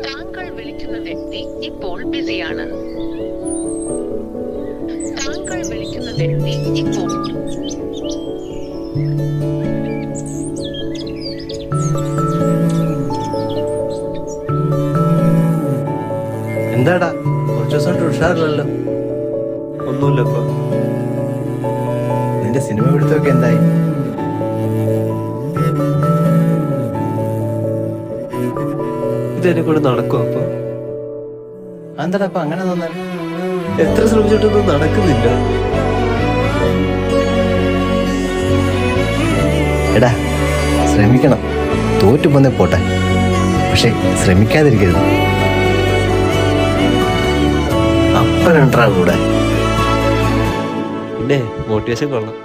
താങ്കൾ വിളിക്കുന്ന വ്യക്തി ഇപ്പോൾ ബിസിയാണ്. താങ്കൾ വിളിക്കുന്ന വ്യക്തി ഇപ്പോൾ എന്താടാ കുറച്ചു ദിവസം ഉഷാറില്ലല്ലോ? ഒന്നുമില്ലപ്പോ. നിന്റെ സിനിമ പിടുത്തമൊക്കെ എന്തായി? ഇതെന്നെ കൂടെ നടക്കും അപ്പൊ? എന്താടാ അപ്പൊ അങ്ങനെ തോന്നാൻ? എത്ര ശ്രമിച്ചിട്ടൊന്നും നടക്കുന്നില്ല. എടാ ശ്രമിക്കണം. തോറ്റു പോന്നേ പോട്ടെ, പക്ഷെ ശ്രമിക്കാതിരിക്കരുത്. അപ്പനുണ്ടാ കൂടെ. പിന്നെ മോട്ടിവേഷൻ കൊള്ളാം.